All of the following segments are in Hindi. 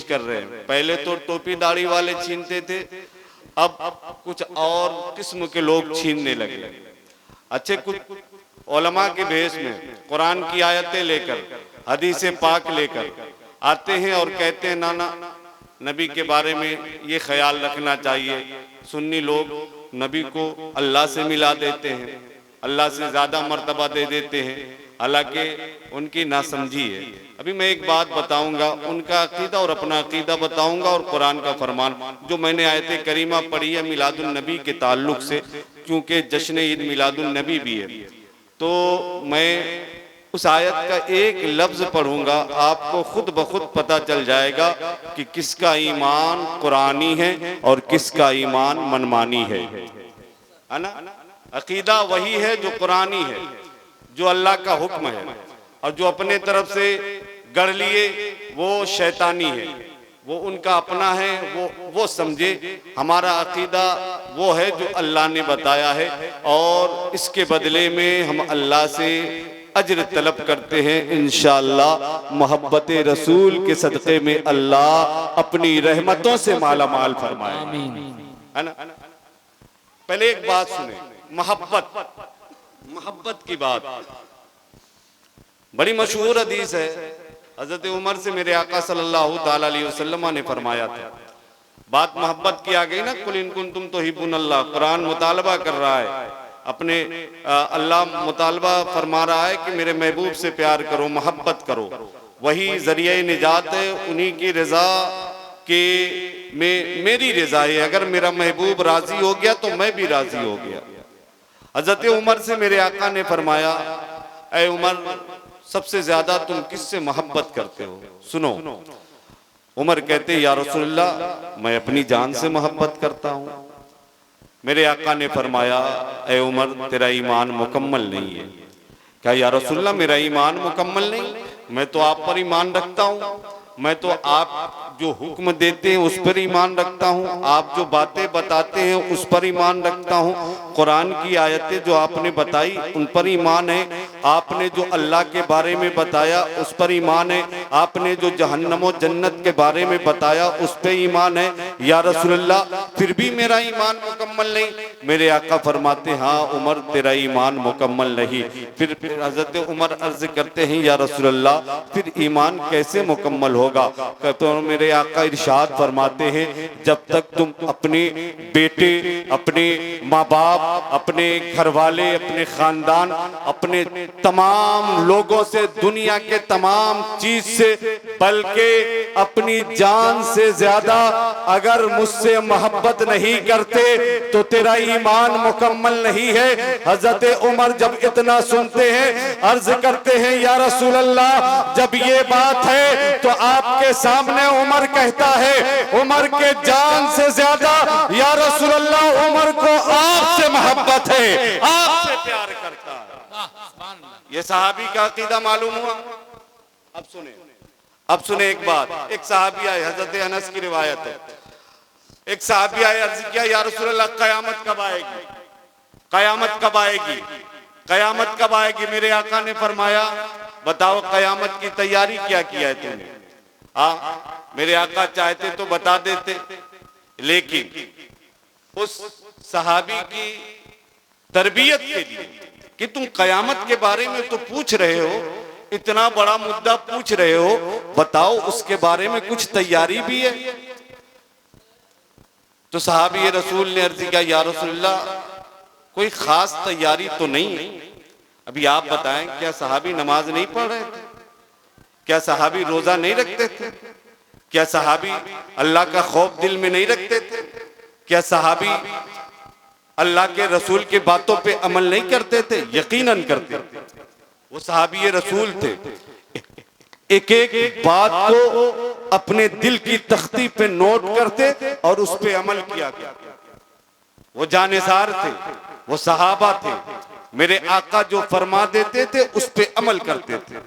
कर रहे हैं। पहले तो टोपी दाढ़ी वाले छीनते थे, अब कुछ और किस्म के लोग छीनने लगे। अच्छे कुछ उलमा के भेष में कुरान की आयतें लेकर, हदीस पाक लेकर आते हैं और कहते हैं नाना नबी के बारे में ये ख्याल रखना चाहिए। सुन्नी लोग नबी को अल्लाह से मिला देते हैं, अल्लाह से ज़्यादा मर्तबा दे देते हैं, हालांकि उनकी नासमझी है। अभी मैं एक बात बताऊंगा, उनका अकीदा और अपना अकीदा बताऊंगा और कुरान का फरमान जो मैंने आयत करीमा पढ़ी है मिलादुल नबी के ताल्लुक से, क्योंकि जश्न ईद मिलादुल नबी भी है, तो मैं उस आयत का एक लफ्ज पढ़ूंगा, आपको खुद ब खुद पता चल जाएगा कि किसका ईमान कुरानी है और किसका ईमान मनमानी है ना। अकीदा वही है जो कुरानी है, जो अल्लाह का हुक्म है, और जो अपने तरफ से गढ़ लिए वो शैतानी है, वो उनका अपना है, वो समझे। हमारा अकीदा वो है जो अल्लाह ने बताया है, और इसके बदले में हम अल्लाह से अज्र तलब करते हैं। इंशाअल्लाह मोहब्बत रसूल के सदक़े में अल्लाह अपनी रहमतों से माला माल फरमाए, है ना। पहले एक बात सुने, मोहब्बत की बात बड़ी मशहूर हदीस है। हजरत उमर से मेरे आका सल्लल्लाहु ताला अलैहि वसल्लम ने फरमाया था, बात मोहब्बत की आ गई ना, कुल इन कुंतुम तुहिब्बुनल्लाह, कुरान मुतालबा कर रहा है, अपने अल्लाह मुतालबा फरमा रहा है कि मेरे महबूब से प्यार करो, मोहब्बत करो, वही जरिए निजात है, उन्हीं की रजा के में मेरी रजा है। अगर मेरा महबूब राजी हो गया तो मैं भी राजी हो गया। हजरत उमर से मेरे आका ने फरमाया, ऐ उमर सबसे ज्यादा तुम किससे मोहब्बत करते हो? सुनो, उमर कहते या रसूलल्लाह मैं अपनी जान से मोहब्बत करता हूँ। मेरे आका ने फरमाया, ऐ उमर तेरा ईमान मुकम्मल नहीं है। क्या या रसूलल्लाह मेरा ईमान मुकम्मल नहीं? मैं तो आप पर ईमान रखता हूँ, मैं तो आप जो हुक्म देते हैं उस पर ईमान रखता हूँ, आप जो बातें बताते हैं उस पर ईमान रखता हूँ, कुरान की आयतें जो आपने बताई उन पर ईमान है, आपने जो अल्लाह के बारे में बताया उस पर ईमान है, आपने जो जहन्नम और जन्नत के बारे में बताया उस पर ईमान है। या रसूलल्लाह फिर भी मेरा ईमान मुकम्मल नहीं? मेरे आका फरमाते हाँ उमर तेरा ईमान मुकम्मल नहीं। फिर हजरत उमर अर्ज करते हैं या रसूलल्लाह फिर ईमान कैसे मुकम्मल होगा? तो मेरे आका इरशाद फरमाते हैं जब तक तुम अपने बेटे, अपने माँ बाप, अपने घर वाले, अपने खानदान, अपने तमाम लोगों से, दुनिया के तमाम चीज से, बल्कि अपनी जान से ज्यादा अगर मुझसे मोहब्बत नहीं करते तो तेरा ईमान मुकम्मल नहीं है। हजरत उमर जब इतना सुनते हैं अर्ज करते हैं या रसूल अल्लाह जब ये बात है तो आपके सामने उमर कहता है उमर के जान से ज्यादा या रसूल अल्लाह उमर को आपसे मोहब्बत है, आपसे प्यार करता है। ये सहाबी का अकीदा मालूम हुआ। अब सुने एक बात, एक सहाबी आए, हजरत अनस की रिवायत है, एक सहाबी आए, अर्ज किया या रसूल अल्लाह कयामत कब आएगी? कयामत कब आएगी? कयामत कब आएगी? मेरे आका ने फरमाया बताओ कयामत की तैयारी क्या किया है तुमने? मेरे आका चाहते तो बता देते, लेकिन उस सहाबी की तरबियत के लिए कि तुम कयामत के बारे में तो पूछ रहे हो, इतना बड़ा मुद्दा पूछ रहे हो, बताओ उसके बारे में कुछ तैयारी भी है? तो सहाबी रसूल ने अर्ज किया या रसूलल्लाह कोई खास तैयारी तो नहीं है। अभी आप बताएं, क्या सहाबी नमाज नहीं पढ़ रहे थे? क्या सहाबी रोजा नहीं रखते थे? क्या सहाबी अल्लाह का खौफ दिल में नहीं रखते थे? क्या सहाबी अल्लाह के रसूल की बातों पे अमल नहीं करते थे? यकीनन करते थे। वो सहाबी रसूल थे, एक एक बात को अपने दिल की तख्ती पे नोट करते और उस पे अमल किया करते। वो जानिसार थे, वो सहाबा थे, मेरे आका जो फरमा देते थे उस पे अमल करते थे।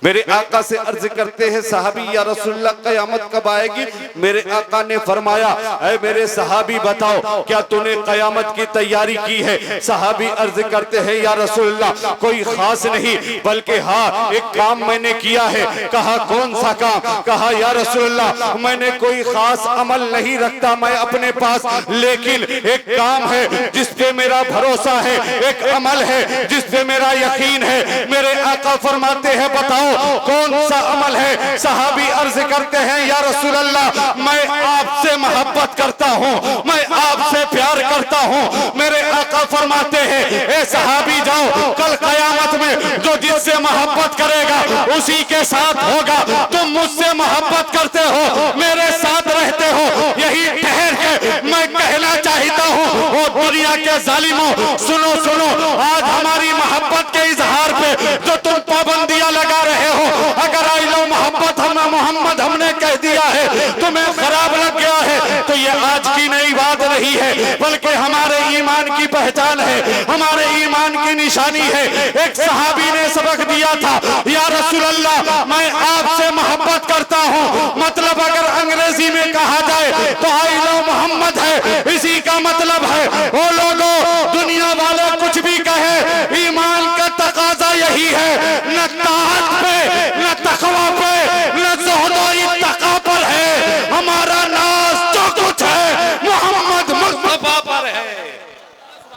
मेरे आका से अर्ज करते हैं सहाबी या रसूलुल्लाह कयामत कब आएगी? मेरे आका ने फरमाया ऐ मेरे सहाबी बताओ क्या तूने कयामत की तैयारी की है? सहाबी अर्ज करते हैं या रसूलुल्लाह कोई खास नहीं, बल्कि हाँ एक काम मैंने किया है। कहा कौन सा काम? कहा या रसूलुल्लाह मैंने कोई खास अमल नहीं रखता मैं अपने पास, लेकिन एक काम है जिस पे मेरा भरोसा है, एक अमल है जिस पे मेरा यकीन है। मेरे आका फरमाते हैं बताओ कौन सा अमल है? सहाबी अर्ज करते हैं या रसूल अल्लाह मैं आपसे मोहब्बत करता हूँ, मैं आपसे प्यार करता हूँ। मेरे आका फरमाते हैं ए सहाबी जाओ, कल कयामत में जो जिससे मोहब्बत करेगा उसी के साथ होगा। तुम मुझसे मोहब्बत करते हो, मेरे साथ रहते हो, यही ठहर के मैं कहना चाहता हूँ ओ दुनिया के जालिमों सुनो सुनो, आज हमारी मोहब्बत के इजहार पे जो तुम पाबंदियां लगा रहे हो, अगर आई लो मोहब्बत हम मोहम्मद हमने कह दिया है तुम्हें खराब लग गया है तो ये आज की नई बात नहीं है, बल्कि हमारे ईमान की पहचान है, हमारे ईमान की निशानी है। एक सहाबी ने सबक दिया था या रसूल अल्लाह मैं आपसे मोहब्बत करता हूँ, मतलब अगर अंग्रेजी में कहा जाए तो आई लो मोहम्मद है, इसी का मतलब है। ओ लोगों दुनिया वाले कुछ भी कहे, ईमान का तकाजा यही है, न ताअत पे न तकवा पे न ज़ुहद और इत्तक़ा पर है, हमारा नाज जो कुछ है मोहम्मद मुस्तफा पर है।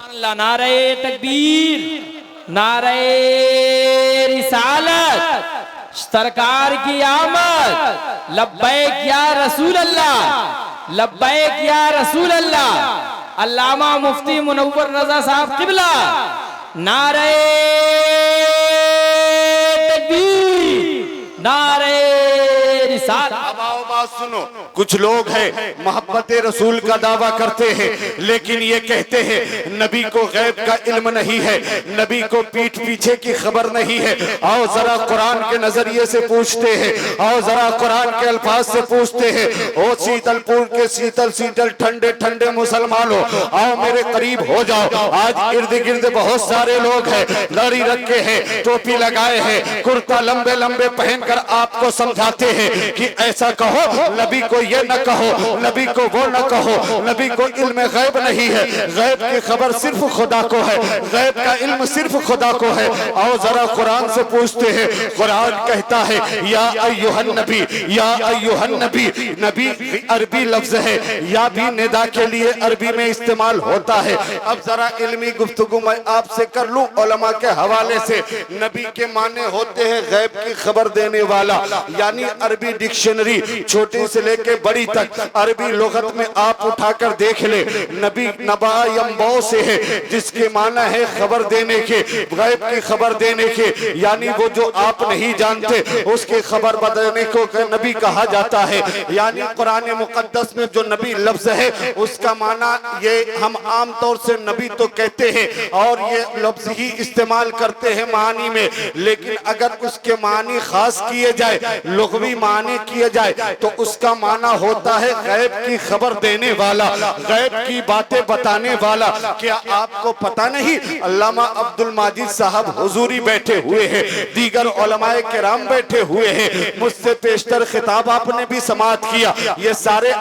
अल्लाह नारे तकबीर, नारे रिसालत, सरकार की आमद, लब्बैक या रसूल अल्लाह, लब्बैक या रसूल अल्लाह। अल्लामा मुफ्ती मुनव्वर रजा साहब क़िबला, नारे तकबीर, नारे रिसालत। अब बात सुनो, कुछ लोग हैं मोहब्बत रसूल का दावा करते हैं, लेकिन ये कहते हैं नबी को गैब का इल्म नहीं है, नबी को पीठ पीछे की खबर नहीं है। आओ जरा कुरान के नजरिए से पूछते हैं, आओ जरा कुरान के अल्फाज से पूछते हैं। ओ शीतलपुर के शीतल शीतल ठंडे ठंडे मुसलमानों, आओ मेरे करीब हो जाओ। आज इर्द गिर्द बहुत सारे लोग हैं, दाढ़ी रखे हैं, टोपी लगाए हैं, कुर्ता लंबे लंबे पहनकर आपको समझाते हैं कि ऐसा कहो, नबी को ये न कहो, नबी को वो न कहो, नबी को इल्म गैब नहीं है, गैब की खबर सिर्फ खुदा को है, गैब का इल्म सिर्फ खुदा को है। आओ जरा कुरान से पूछते हैं, कुरान कहता है या अय्युहन नबी, या अय्युहन नबी। नबी अरबी लफ्ज है, या भी निदा के लिए अरबी में इस्तेमाल होता है। अब जरा इल्मी गुफ्तगू मैं आपसे कर लूं उलमा के हवाले से। नबी के माने होते हैं गैब की खबर देने वाला, यानी अरबी डिक्शनरी छोटी से लेके बड़ी तक अरबी लुगत में आप उठाकर देख ले, नबी नबा यंबो से है, जिसके माना है खबर देने के, गैब की खबर देने के, यानी वो जो आप नहीं जानते उसकी खबर बताने को नबी कहा जाता है। यानी कुरान मुकद्दस में जो नबी लफ्ज है उसका माना ये हम आम तौर से नबी तो कहते हैं और ये लफ्ज ही इस्तेमाल करते हैं मानी में, लेकिन अगर उसके मानी खास किए जाए, लुग़वी मानी किए जाए, तो उसका माना होता है गैब की खबर देने वाला, गैब की बातें बताने वाला। क्या आपको पता नहीं अल्लामा अब्दुल माजिद साहब हुजूरी बैठे हुए हैं, दीगर उलमाए किराम बैठे हुए हैं, मुझसे पेशतर खिताब आपने भी समाअत किया। ये सारे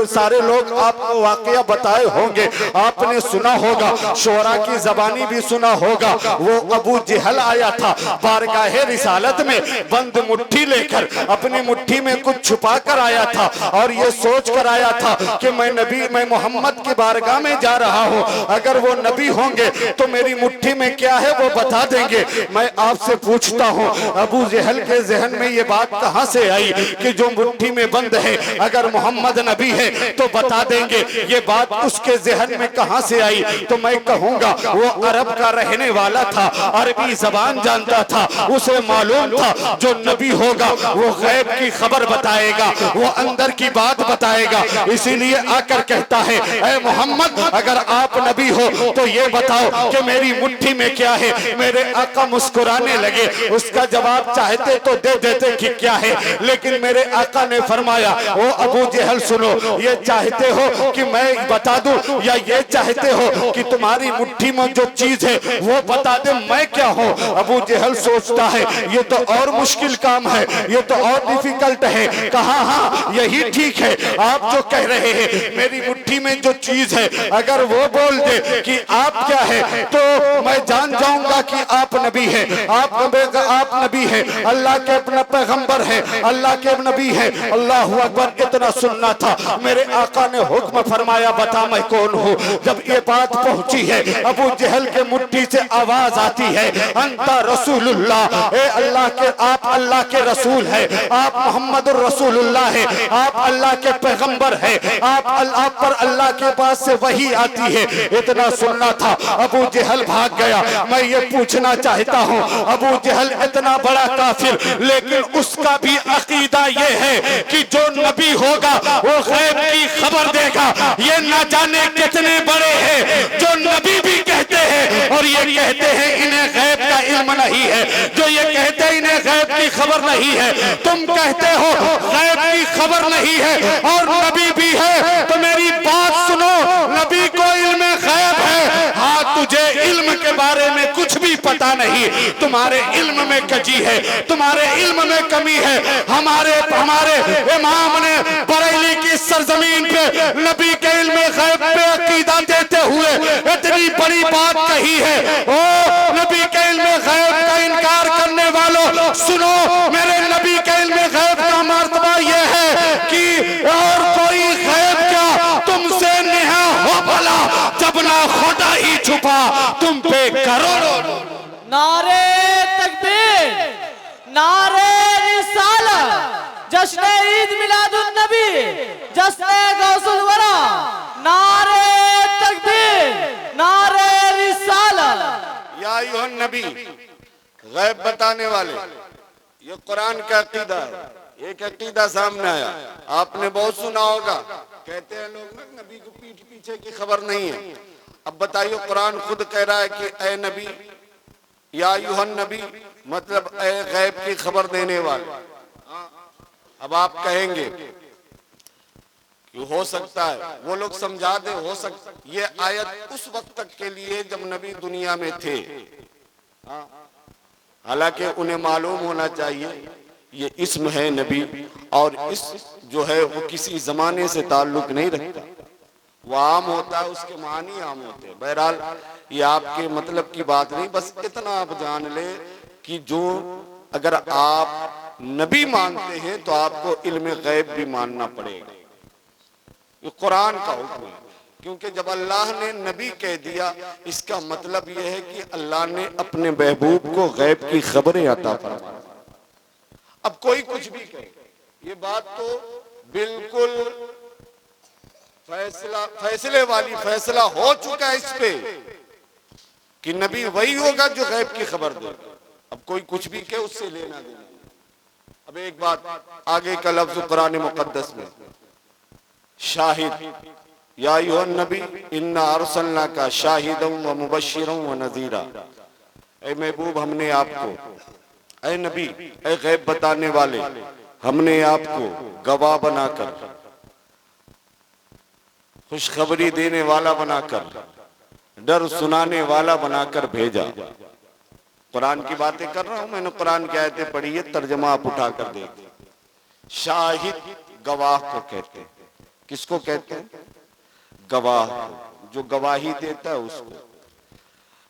सारे लोग आपको वाकया बताए होंगे, आपने सुना होगा, शोरा की जबानी भी सुना होगा। वो अबू जहल आया था बारगाहे रिसालत में बंद मुट्ठी लेकर, अपनी मुट्ठी में कुछ छुपा कर आया था और ये सोच कर आया था कि मैं मोहम्मद की बारगाह में जा रहा हूँ, अगर वो नबी होंगे तो मेरी मुट्ठी में क्या है वो बता देंगे। मैं आपसे पूछता हूँ अबू जहल के जहन में ये बात कहाँ से आई कि जो मुट्ठी में बंद है अगर मोहम्मद नबी है तो बता देंगे, ये बात उसके जहन में कहाँ से आई? तो मैं कहूँगा वो अरब का रहने वाला था, अरबी जबान जानता था, उसे मालूम था जो नबी होगा वो गैब की खबर बताएगा। बताएगा, वो अंदर की बात बताएगा। इसीलिए आकर कहता है, ऐ मोहम्मद अगर आप नबी हो तो ये बताओ कि मेरी मुट्ठी में क्या है। मेरे आका मुस्कुराने लगे, उसका जवाब चाहते तो दे देते कि क्या है, लेकिन मेरे आका ने फरमाया, ओ अबू जहल सुनो, ये चाहते हो कि मैं बता दूं या ये चाहते हो कि तुम्हारी मुट्ठी में जो चीज है वो बता दे, मैं क्या हूँ। अबू जहल सोचता है ये तो और मुश्किल काम है, ये तो और डिफिकल्ट है। कहा हाँ यही ठीक है, आप जो कह रहे हैं मेरी मुट्ठी में जो चीज है अगर वो बोल दे कि आप क्या है तो मैं जान जाऊंगा कि आप नबी है, आप नबी है, अल्लाह के अपना पैगंबर है, अल्लाह के नबी है। अल्लाह अकबर, इतना सुनना था। मेरे आका ने हुक्म फरमाया, बता मैं कौन हूँ। जब ये बात पहुंची है, अबू जहल के मुट्ठी से आवाज आती है, अंता रसूलुल्लाह, ए अल्लाह के, आप अल्लाह के रसूल है, आप मोहम्मद रसूलुल्लाह है, आप अल्लाह के पैगंबर है, आप पर अल्लाह के पास से वही आती है। इतना सुनना था, अबू जहल भाग गया। मैं ये पूछना चाहता हूँ, अबू जहल इतना बड़ा काफिर, लेकिन उसका भी अकीदा ये है कि जो नबी होगा वो गैब की खबर देगा। ये ना जाने कितने बड़े हैं जो नबी भी कहते हैं और ये कहते हैं इन्हें गैब का इल्म नहीं है, जो ये कहते हैं इन्हें गैब की खबर नहीं है। तुम कहते हो गैब की खबर नहीं है और नबी भी है, तो मेरी बात सुनो, नबी को इल्म गैब है। हाँ, तुझे इल्म के बारे में कुछ भी पता नहीं, तुम्हारे इल्म में कजी है, तुम्हारे इल्म में कमी है। हमारे इमाम ने बरेली की सरजमीन पे नबी के इल्म गैब पे अकीदा देते हुए इतनी बड़ी बात कही है। ओ नबी के इल्म गैब का इनकार करने वालों सुनो, मेरे नबी के इल्म गैब का मर्तबा यह है कि और कोई गैब क्या तुमसे नेहा हो भला, जब ना खुदा ही छुपा तुम पे करोड़ों। नारे तकबीर, नारे रिसालत, जश्न ईद मिलादुन नबी, जश्न गौसुल वरा, नारे तकबीर, नारे रिसालत। या अय्युहन नबी, गैब बताने वाले, ये कुरान का अकीदा है। एक अकीदा सामने आया, आपने बहुत सुना होगा, कहते हैं लोग ना नबी को पीठ पीछे की खबर नहीं है। अब बताइए, कुरान खुद कह रहा है कि ए नबी, या अय्युहन नबी, मतलब ए गैब की खबर देने वाले। अब आप कहेंगे कि हो सकता है वो लोग समझा दे, हो सकता ये आयत उस वक्त तक के लिए जब नबी दुनिया में थे। हालांकि उन्हें मालूम होना चाहिए ये इस्म है नबी, और इस जो है वो किसी जमाने से ताल्लुक नहीं रखता, वो आम होता है, उसके मानी आम होते हैं। बहरहाल ये आपके मतलब की बात नहीं, बस इतना आप जान ले कि जो अगर आप नबी मानते हैं तो आपको इल्म गैब भी मानना पड़ेगा। ये कुरान का हुक्म है, क्योंकि जब अल्लाह ने नबी कह दिया, इसका मतलब यह है कि अल्लाह ने अपने महबूब को गैब की खबरें अता फरमाई। अब कोई कुछ भी कहे, ये बात तो बिल्कुल फैसले वाली फैसला हो चुका है इस पे कि नबी वही होगा जो गैब की खबर देगा। अब कोई कुछ भी कहे, उससे लेना देना। अब एक बात, आगे का लफ्ज कुरान मुकद्दस में शाहिद, या अय्युहन नबी इन्ना अरसलनाका शाहिदन व मुबश्शिरन व नज़ीरा। ऐ महबूब, हमने आपको, ऐ नबी, ऐ गैब बताने वाले, हमने आपको गवाह बनाकर, खुशखबरी देने वाला बनाकर, डर सुनाने वाला बनाकर भेजा। कुरान की बातें कर रहा हूं, मैंने कुरान की आयतें पढ़ी है, तर्जमा आप उठा कर देखिए। शाहिद गवाह को कहते हैं। किसको कहते हैं? गवाह, जो गवाही देता है उसको।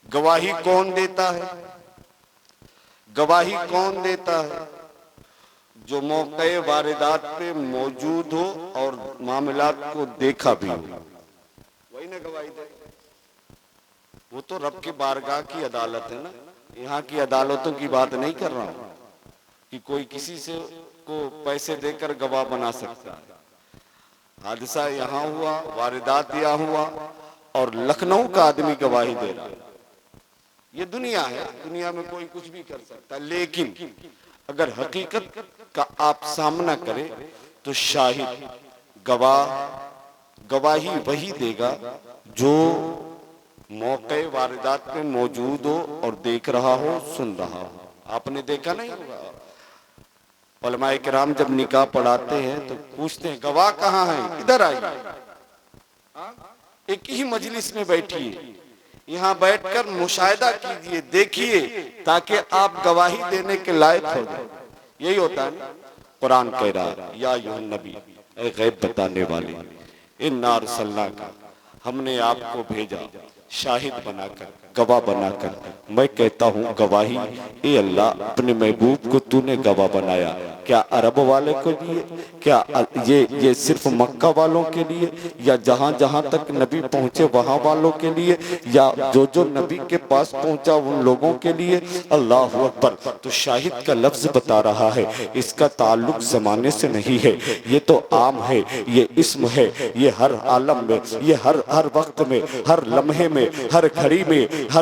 गवाही कौन देता है? गवाही कौन देता है? जो मौके वारदात पे मौजूद हो और मामलात को देखा भी हो, वही ना गवाही दे। वो तो रब की बारगाह की अदालत है ना, यहाँ की अदालतों की बात नहीं कर रहा हूं कि कोई किसी से को पैसे देकर गवाह बना सकता है। हादसा यहाँ हुआ, वारदात यहाँ हुआ और लखनऊ का आदमी गवाही दे रहा है। ये दुनिया है, दुनिया में कोई कुछ भी कर सकता है, लेकिन अगर हकीकत का आप सामना करें तो शाहिद गवाही वही देगा जो मौके वारदात में मौजूद हो और देख रहा हो, सुन रहा हो। आपने देखा नहीं होगा, उलमाए किराम जब निकाह पढ़ाते हैं तो पूछते हैं गवाह कहाँ है, इधर आइए, एक ही मजलिस में बैठिए, यहाँ बैठकर मुशाहिदा कीजिए, देखिए, ताकि आप गवाही देने के लायक हो जाए। यही होता है। कुरान कह रहा है या अय्युहन नबी, ए गैब बताने वाले, इन्ना अरसलनाका, हमने आपको भेजा शाहिद बनाकर, गवाह बनाकर। मैं कहता हूँ गवाही, ए अल्लाह, अपने महबूब को तूने गवाह बनाया, क्या अरब वाले को लिए, क्या ये सिर्फ मक्का वालों के लिए, या जहाँ जहाँ तक नबी पहुँचे वहाँ वालों के लिए, या जो जो नबी के पास पहुँचा उन लोगों के लिए? अल्लाह अकबर। तो शाहिद का लफ्ज बता रहा है, इसका ताल्लुक जमाने से नहीं है, ये तो आम है, ये इस्म है, ये हर आलम में, ये हर वक्त में, हर लम्हे में, हर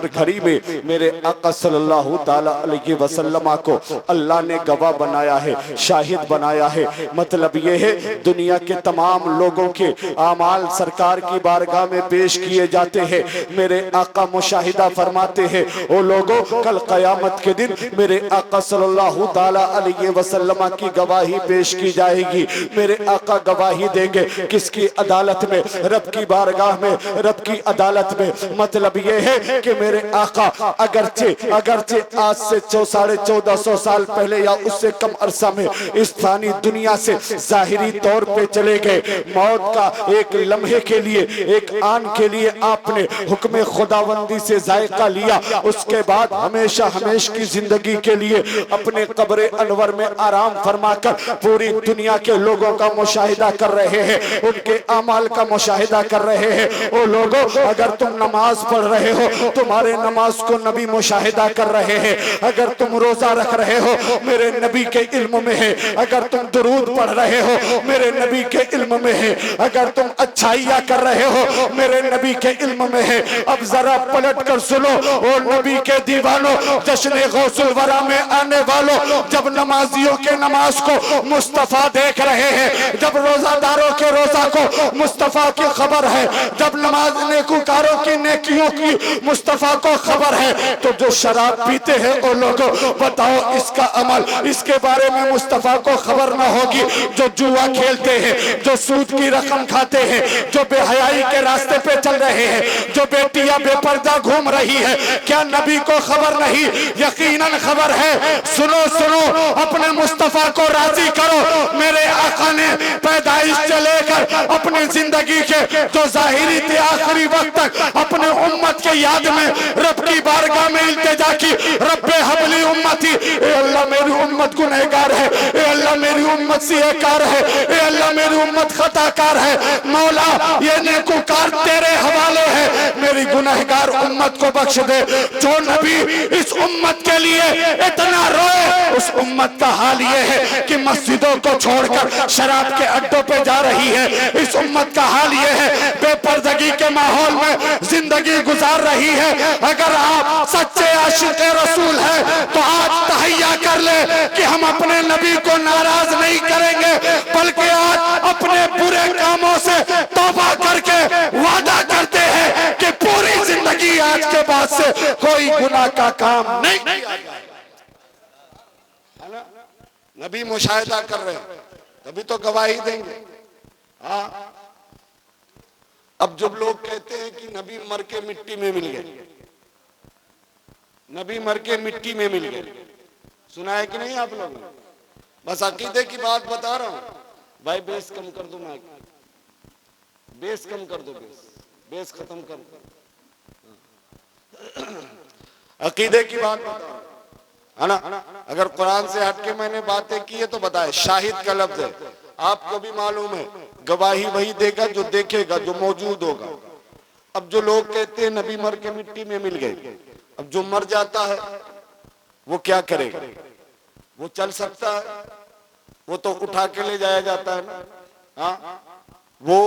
घड़ी में मेरे आका सल्लल्लाहु ताला अलैहि वसल्लम को अल्लाह ने गवाह बनाया है, शाहिद बनाया है। मतलब ये है दुनिया के तमाम लोगों के आमाल सरकार की बारगाह में पेश किए जाते हैं। मेरे आका मुशाहिदा फरमाते हैं, ओ लोगों, कल कयामत के दिन मेरे आका सल्लल्लाहु ताला अलैहि वसल्लम की गवाही पेश की जाएगी। मेरे आका गवाही देंगे किसकी अदालत में? रब की बारगाह में, रब की अदालत में। मतलब ये है कि मेरे आका अगरचे आज से 1450 साल पहले या उससे कम अरसा में इस फानी दुनिया से जाहिरी तौर पे चले गए। मौत का एक लम्हे के लिए, एक आन के लिए आपने हुक्म खुदावंदी से जायका लिया, उसके बाद हमेशा हमेशा की जिंदगी के लिए अपने कब्र अनवर में आराम फरमाकर पूरी दुनिया के लोगों का मुशाहिदा कर रहे हैं, उनके अमाल का मुशाहिदा कर रहे हैं। ओ लोगों, अगर तुम नमाज पढ़ रहे हो, तुम्हारे नमाज को नबी मुशाहिदा कर रहे हैं। अगर तुम रोजा रख रहे हो, मेरे नबी के इल्म में है। अगर तुम दुरूद पढ़ रहे हो, मेरे नबी के इल्म में है। अगर तुम अच्छाइयाँ कर रहे हो, मेरे नबी के इल्म में है। अब जरा पलट कर सुनो, ओ नबी के दीवानों, जश्न गौसुल वरा में आने वालों, जब नमाजियों के नमाज को मुस्तफा देख रहे हैं, जब रोजादारों के रोजा को मुस्तफा की खबर है, जब नमाज नेकूकारों की नेकियों की मुस्तफा को खबर है, तो जो शराब पीते हैं ओ लोगों, बताओ इसका अमल, इसके बारे में मुस्तफा को खबर ना होगी? जो जुआ खेलते हैं, जो सूद की रकम खाते हैं, जो बेहयाई के रास्ते पे चल रहे हैं, जो बेटियां बेपर्दा घूम रही है, क्या नबी को खबर नहीं? यकीनन खबर है। सुनो सुनो, अपने मुस्तफा को राजी करो। मेरे आका ने पैदाइश से लेकर अपनी जिंदगी के जो जाहिरी थे आखिरी वक्त तक अपने उम्मत के याद में रब की बारगाह में इल्तिजा की, रब्बे हबली उम्मती, ए अल्लाह मेरी उम्मत गुनहगार है, ए अल्लाह मेरी उम्मत सिहकार है, ए अल्लाह मेरी उम्मत खताकार है। मौला, ये नेकूकार तेरे हवाले है, मेरी गुनहगार उम्मत को बख्श दे। जो नबी इस उम्मत के लिए इतना रोए, उस उम्मत का हाल ये है कि मस्जिदों को छोड़कर शराब के अड्डों पे जा रही है। इस उम्मत का हाल ये है, बेपर्दगी के माहौल में जिंदगी गुजार रही है। अगर आप सच्चे आशिक रसूल हैं तो आज तहैया कर ले कि हम अपने नबी को नाराज नहीं करेंगे, बल्कि आज अपने बुरे कामों से तौबा करके वादा करते हैं कि पूरी जिंदगी आज के बाद से कोई गुनाह का काम नहीं किया जाएगा। नबी मुशाहिदा कर रहे हैं, तभी तो गवाही देंगे। हाँ, अब जब लोग कहते हैं कि नबी मर के मिट्टी में मिल गए, नबी मर के मिट्टी में मिल गए, सुना है कि नहीं आप लोग? बस अकीदे की बात बता रहा हूं भाई। बेस कम कर दो, मैं बेस कम कर दो, बेस खत्म कर दो। अकीदे की बात है ना। अगर कुरान से हटके मैंने बातें की है तो बताए। शाहिद का लफ्ज है, आपको भी मालूम है, गवाही वही देगा जो देखेगा, जो मौजूद होगा। अब जो लोग कहते हैं नबी मर के मिट्टी में मिल गए, अब जो मर जाता है वो क्या करेगा? वो चल सकता है? वो तो उठा के ले जाया जाता है ना। हाँ, वो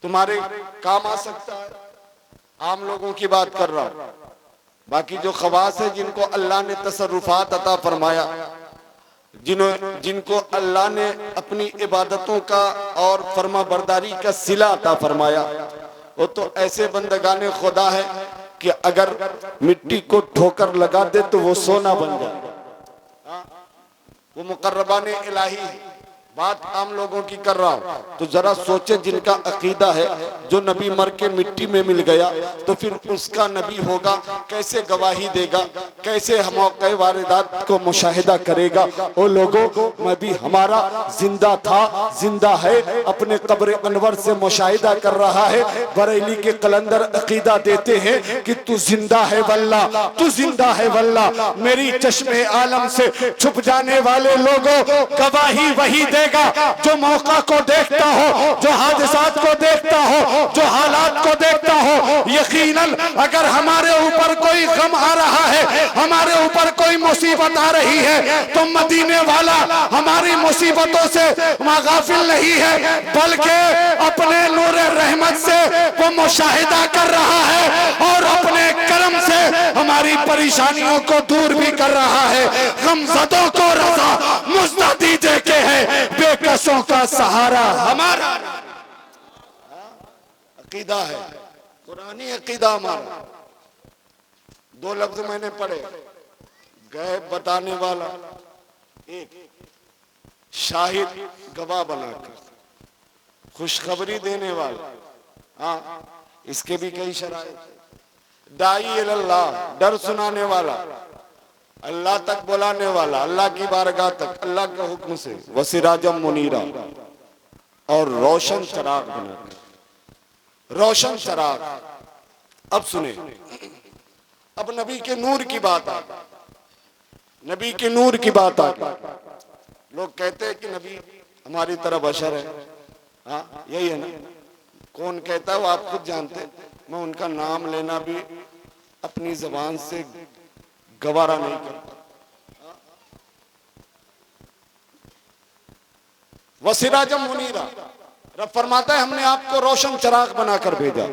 तुम्हारे काम आ सकता है। आम लोगों की बात कर रहा हूं। बाकी जो खवास है जिनको अल्लाह ने तसर्रुफात अता फरमाया, जिनको अल्लाह ने अपनी इबादतों का और फर्मा बरदारी का सिला अता फरमाया, वो तो ऐसे बंदगाने खुदा है कि अगर मिट्टी को ठोकर लगा दे तो वो सोना बन जाए। वो मुकर्रबाने इलाही है। बात आम लोगों की कर रहा हूं, तो जरा सोचे जिनका अकीदा है जो नबी मर के मिट्टी में मिल गया तो फिर उसका नबी होगा, कैसे गवाही देगा, कैसे मौके वारदात को मुशाहिदा करेगा। वो लोगों मैं भी हमारा जिंदा था, जिंदा है, अपने कब्र अनवर से मुशाहिदा कर रहा है। बरेली के कलंदर अकीदा देते हैं कि तू जिंदा है वल्ला, तू जिंदा है वल्ला। मेरी चश्मे आलम से छुप जाने वाले लोगों गवाही वही दे जो मौका को देखता हो, जो हादसात को देखता हो, जो हालात को देखता हो। यकीनन अगर हमारे ऊपर कोई गम आ रहा है, हमारे ऊपर कोई मुसीबत आ रही है, तो मदीने वाला हमारी मुसीबतों से गाफिल नहीं है, बल्कि अपने नूर रहमत से वो मुशाहिदा कर रहा है और अपने करम से हमारी परेशानियों को दूर भी कर रहा है। गमज़दों को रज़ा मुझदा दीजिए के है, बेकसों का सहारा हमारा अकीदा है, कुरानी अकीदा हमारा। दो लफ्ज मैंने पढ़े, गैब बताने वाला, एक शाहिद गवाह बनाकर खुशखबरी देने वाला, हाँ इसके भी कई शराइत। दाई इल्लाह डर सुनाने वाला, अल्लाह तक बुलाने वाला, अल्लाह की बारगाह तक अल्लाह के हुक्म से। वसिराजम मुनीरा और रोशन चराग बनाकर, रोशन चराग। अब सुने, अब नबी के नूर की बात आ, नबी के नूर की बात आ। लोग कहते हैं कि नबी हमारी तरह बशर है, हाँ यही है ना। कौन कहता है वो आप खुद जानते हैं। मैं उनका नाम लेना भी अपनी जबान से गवारा नहीं करता। वसिराजम मुनीरा, रब फरमाता है हमने आपको रोशन चराग बनाकर भेजा।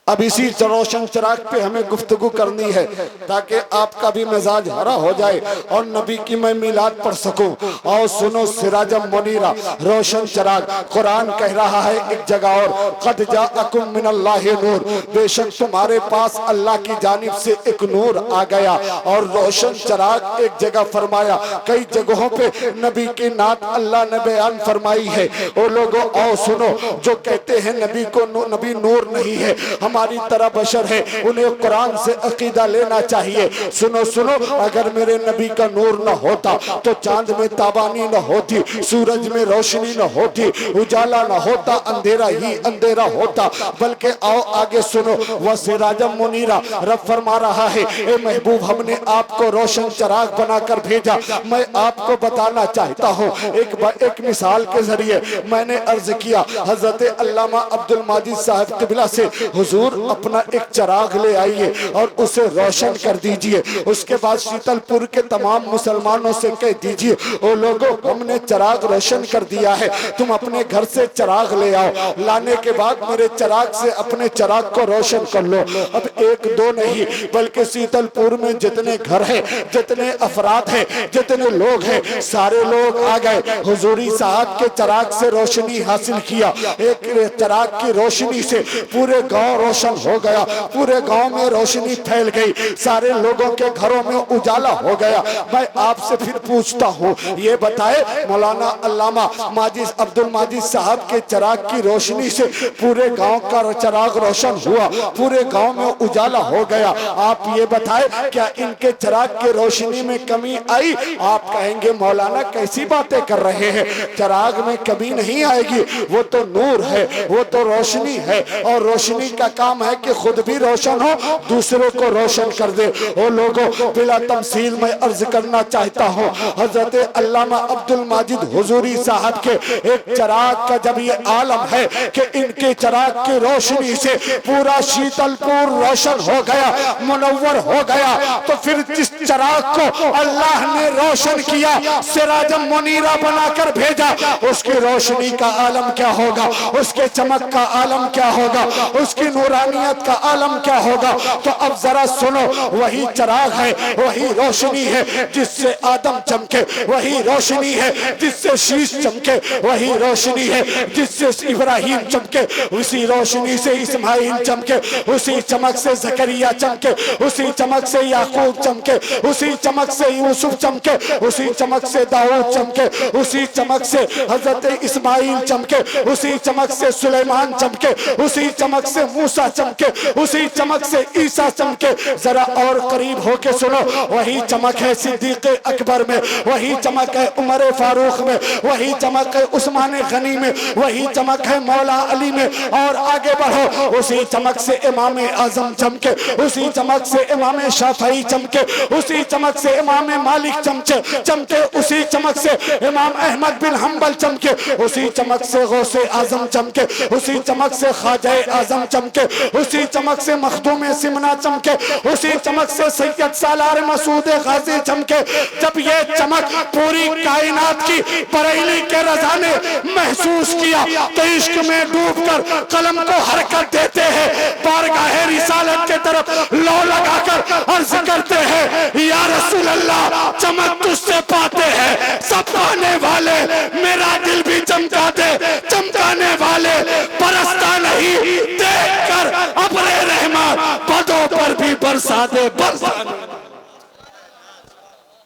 अब इसी रोशन चराग पे हमें गुफ्तगू करनी है ताकि आपका भी मिजाज हरा हो जाए और नबी की मैं मिलाद पढ़ सकूं। और सुनो, सिराजम मुनीरा, रोशन चराग। कुरान कह रहा है एक जगह और, कद जाअकुम मिनल्लाहि नूर, बेशक तुम्हारे पास अल्लाह की जानिब से एक नूर आ गया। और रोशन चराग एक जगह फरमाया, कई जगहों पे नबी की नात अल्लाह ने बयान फरमाई है। वो लोगों आओ सुनो, जो कहते हैं नबी को नबी नूर नहीं है, हमारी तरह बशर है, उन्हें कुरान से अकीदा लेना चाहिए। सुनो सुनो, अगर मेरे नबी का नूर न होता तो चांद में ताबानी न होती, सूरज में रोशनी न होती, उजाला न होता, अंधेरा ही अंधेरा होता। बल्कि आओ आगे सुनो, वह सिराजम मुनीरा, रब फरमा रहा है ए महबूब हमने आपको रोशन चराग बनाकर भेजा। मैं आपको बताना चाहता हूँ एक मिसाल के जरिए। मैंने अर्ज किया हजरत अल्लामा अब्दुल माजिद साहब क़िबला से, हुजूर अपना एक चराग ले आइए और उसे रोशन कर दीजिए। उसके बाद शीतलपुर के तमाम मुसलमानों से कह दीजिए, ओ लोगों हमने चराग रोशन कर दिया है, तुम अपने घर से चराग ले आओ। लाने के बाद मेरे चराग से अपने चराग को रोशन कर लो। अब एक दो नहीं बल्कि शीतलपुर में जितने घर है, जितने अफराद है, जितने लोग हैं, सारे लोग आ गए। हुजूरी साहब के चराग से रोशनी हासिल किया। एक चराग की रोशनी से पूरे गांव रोशन हो गया, पूरे गांव में रोशनी फैल गई, सारे लोगों के घरों में उजाला हो गया। मैं आपसे फिर पूछता हूँ, ये बताए मौलाना अल्लामा माजिद अब्दुल माजिद साहब के चराग की रोशनी से पूरे गांव का चराग रोशन हुआ, पूरे गांव में उजाला हो गया। आप ये बताए क्या इनके चराग की रोशनी में कमी आई? आप कहेंगे मौलाना कैसी बातें कर रहे हैं, चराग में कमी नहीं आएगी, वो तो नूर है, वो तो रोशनी है। और रोशनी का काम है कि खुद भी रोशन हो, दूसरों को रोशन कर दे। वो लोगों बिला तमसील में अर्ज करना चाहता हूँ, हजरत अल्लामा अब्दुल माजिद हुजूरी साहब के एक चराग का जब ये आलम है कि इनके चराग की रोशनी से पूरा शीतलपुर रोशन हो गया, मुनव्वर हो गया, तो फिर जिस चराग को अल्लाह ने रोशन किया, सिराजम मुनीरा बनाकर भेजा, उसकी रोशनी का आलम क्या होगा, उसके चमक का आलम क्या होगा, उसकी नूर नूरानियत का आलम क्या होगा। तो अब जरा सुनो, वही चिराग है, वही रोशनी है जिससे आदम चमके, वही रोशनी है जिससे शीश चमके, वही रोशनी है जिससे इब्राहिम चमके, उसी रोशनी से इस्माइल चमके, उसी चमक से जकरिया चमके, उसी चमक से याकूब चमके, उसी चमक से यूसुफ चमके, उसी चमक से दाऊद चमके, उसी चमक से हजरत इस्माइल चमके, उसी चमक से सुलेमान चमके, उसी चमक से मूसा चमके, उसी चमक से ईसा चमके। जरा और करीब होके सुनो, वही चमक है सिद्दीक अकबर में, वही चमक है उमर फारूक में, वही चमक है उस्मान गनी में, वही चमक है मौला अली में। और आगे बढ़ो, उसी चमक से इमाम आजम चमके, उसी चमक से इमाम शाफई चमके, उसी चमक से इमाम मालिक चमके, उसी चमक से इमाम अहमद बिन हम्बल चमके, उसी चमक से गौसे आजम चमके, उसी चमक से ख्वाजा आजम चमके, उसी चमक से मखदूम सिमना चमके, उसी चमक से सैयद सालार मसूद गाजी चमके। जब ये चमक पूरी कायनात की बरेली के रज़ा ने महसूस किया तो इश्क में डूबकर कलम को हरकत देते हैं, बारगाह रिसालत के तरफ लो लगाकर अर्ज करते हैं, या रसूल अल्लाह चमक तुझसे पाते हैं सब पाने वाले, मेरा दिल भी चमका दे चमकाने वाले, बरसता नहीं देखकर अपने रहमान पदों पर भी बरसा दे बरसाने।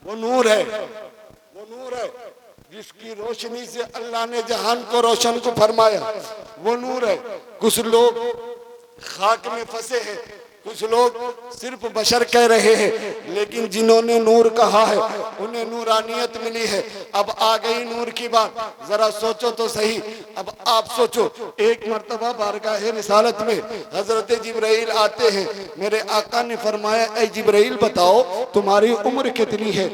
वो नूर है, वो नूर है जिसकी रोशनी से अल्लाह ने जहान को रोशन को फरमाया। वो नूर है। कुछ लोग खाक में फंसे हैं, कुछ लोग सिर्फ बशर कह रहे हैं, लेकिन जिन्होंने नूर कहा है उन्हें नूरानियत मिली है। अब आ गई नूर की बात, जरा सोचो तो सही। अब आप सोचो, एक मर्तबा बारगाह रिसालत में हजरत जिब्राइल आते हैं। मेरे आका ने फरमाया, ऐ जिब्राइल बताओ तुम्हारी उम्र कितनी है,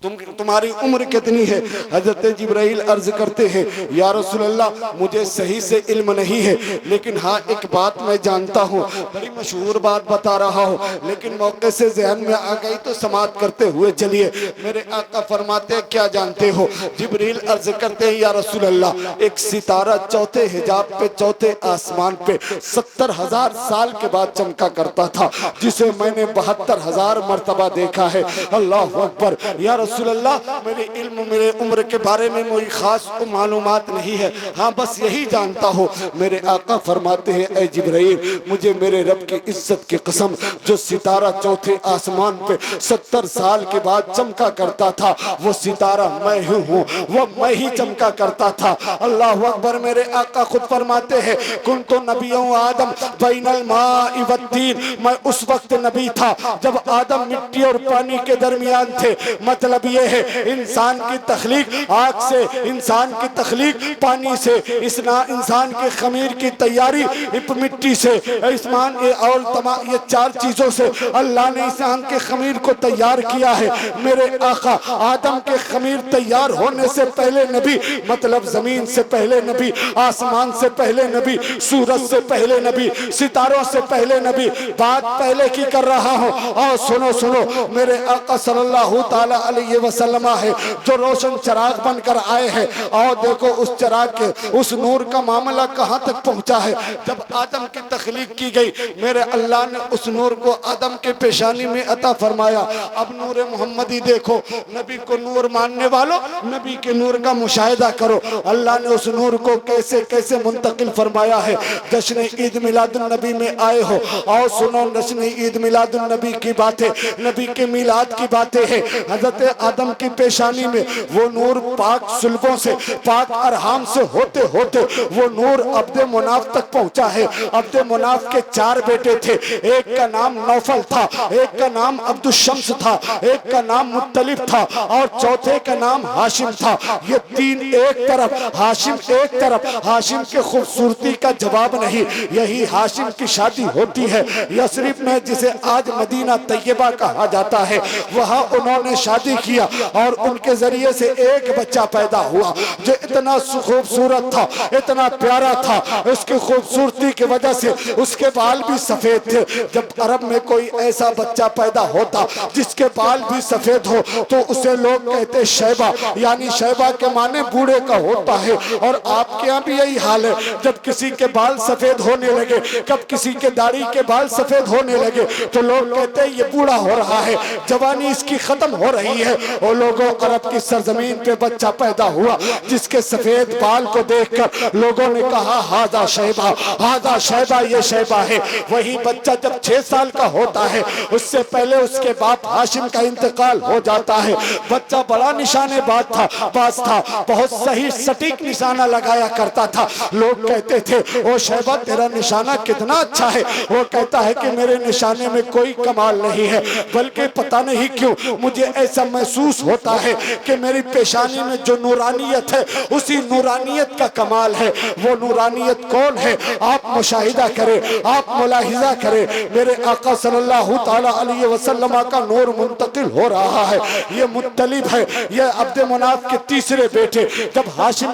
तुम्हारी उम्र कितनी है। हजरत जिब्राइल अर्ज करते हैं, या रसूल अल्लाह मुझे सही से इल्म नहीं है, लेकिन हाँ एक बात मैं जानता हूँ, बड़ी मशहूर बात बता रहा हूँ, लेकिन मौके से ज़हन में आ गई तो समात करते हुए चलिए। मेरे आका फरमाते हैं, क्या जानते हो। जिब्राइल अर्ज करते हैं, या रसूल अल्लाह एक सितारा चौथे हिजाब पे, चौथे आसमान पे 70,000 साल के बाद चमका करता था, जिसे मैंने 72,000 मरतबा देखा है। अल्लाह अकबर। या रसूल अल्लाह मेरे इल्म, मेरे उम्र के बारे में कोई खास मालूमात नहीं है, हाँ बस यही जानता हो। मेरे आका फरमाते हैं, ऐ जिब्राइल मुझे मेरे रब की इज्जत की कसम, जो सितारा चौथे आसमान पे 70 साल के बाद चमका करता था, वो सितारा मैं ही हूँ, वो मैं ही चमका करता था। अल्लाह अकबर। मेरे आका खुद फरमाते हैं, कुन तो नबियों आदम बैनल माई वत्तीन, मैं उस वक्त नबी था जब आदम मिट्टी और पानी के दरमियान थे। मतलब ये है, इंसान की तख्लीक आग से, इंसान की तख्लीक पानी से, इंसान के खमीर की तैयारी मिट्टी से, इस्मान और तमाम ये 4 चीजों से अल्लाह ने इंसान के खमीर को तैयार किया है। मेरे आका आदम के खमीर तैयार होने से पहले नबी, मतलब जमीन से पहले नबी, आसमान से पहले नबी, सूरज से पहले नबी, सितारों से पहले नबी। बात पहले की कर रहा हूँ और सुनो सुनो, मेरे आका सल्लल्लाहु ताला अलैहि वसल्लम है जो रोशन चिराग बनकर आए हैं। और देखो उस चिराग के, उस नूर का मामला कहाँ तक पहुँचा है। जब आदम की तख्लीक की गई, मेरे अल्लाह ने उस नूर को आदम के पेशानी में अता फरमाया। अब नूर मोहम्मदी देखो, नबी को नूर मानने वालों, नबी के नूर का मुशाहिदा करो। अल्लाह ने उस नूर को कैसे कैसे मुंतकिल फरमाया है। जश्न ईद मिलादुन नबी में आए हो और सुनो जश्न ईद मिलादुन नबी की बातें, नबी के मिलाद की बातें हैं। हजरत आदम की पेशानी में वो नूर पाक सुल्बों से, पाक अरहाम से होते होते वो नूर अब्दे मुनाफ तक पहुंचा है। अब्दे मुनाफ के 4 बेटे थे, एक का नाम नौफल था, एक का नाम अब्दुल शम्स था, एक का नाम मुत्तलिब था और चौथे का नाम हाशिम था। ये 3 एक तरफ, हाशिम एक तरफ। हाशिम के खूबसूरती का जवाब नहीं। यही हाशिम की शादी होती है यसरिब में, जिसे आज मदीना तैयबा कहा जाता है। वहाँ उन्होंने शादी की किया और उनके जरिए से एक बच्चा पैदा हुआ जो इतना खूबसूरत था, इतना प्यारा था। उसकी खूबसूरती की वजह से उसके बाल भी सफेद थे। जब अरब में कोई ऐसा बच्चा पैदा होता जिसके बाल भी सफेद हो तो उसे लोग कहते शैबा, यानी शैबा के माने बूढ़े का होता है। और आपके यहाँ भी यही हाल है, जब किसी के बाल सफेद होने लगे, कब किसी के दाढ़ी के बाल सफेद होने लगे तो लोग कहते हैं ये बूढ़ा हो रहा है, जवानी इसकी खत्म हो रही है। और लोगों अरब की सरजमीन पे बच्चा पैदा हुआ जिसके सफेद बाल को देखकर लोगों ने कहा हादा शैबा, हादा शैबा, ये शैबा है। वही बच्चा जब 6 साल का होता है उससे पहले उसके बाप हाशिम का इंतकाल हो जाता है। बच्चा बड़ा निशानेबाज था, बहुत सही सटीक निशाना लगाया करता था। लोग कहते थे ओ शैबा तेरा निशाना कितना अच्छा है। वो कहता है कि मेरे निशाने में कोई कमाल नहीं है, बल्कि पता नहीं क्यों मुझे ऐसा महसूस होता है कि मेरी पेशानी में जो नूरानियत है उसी नूरानियत का कमाल है। वो नूरानियत कौन है? आप मुशाहिदा करें, आप मुलाहिजा करें। मेरे आका सल्लल्लाहु ताला अलैहि वसल्लम का नूर मुंतकिल हो रहा है। ये मुत्तलिब है, ये अब्द मुनाफ के तीसरे बेटे। जब हाशिम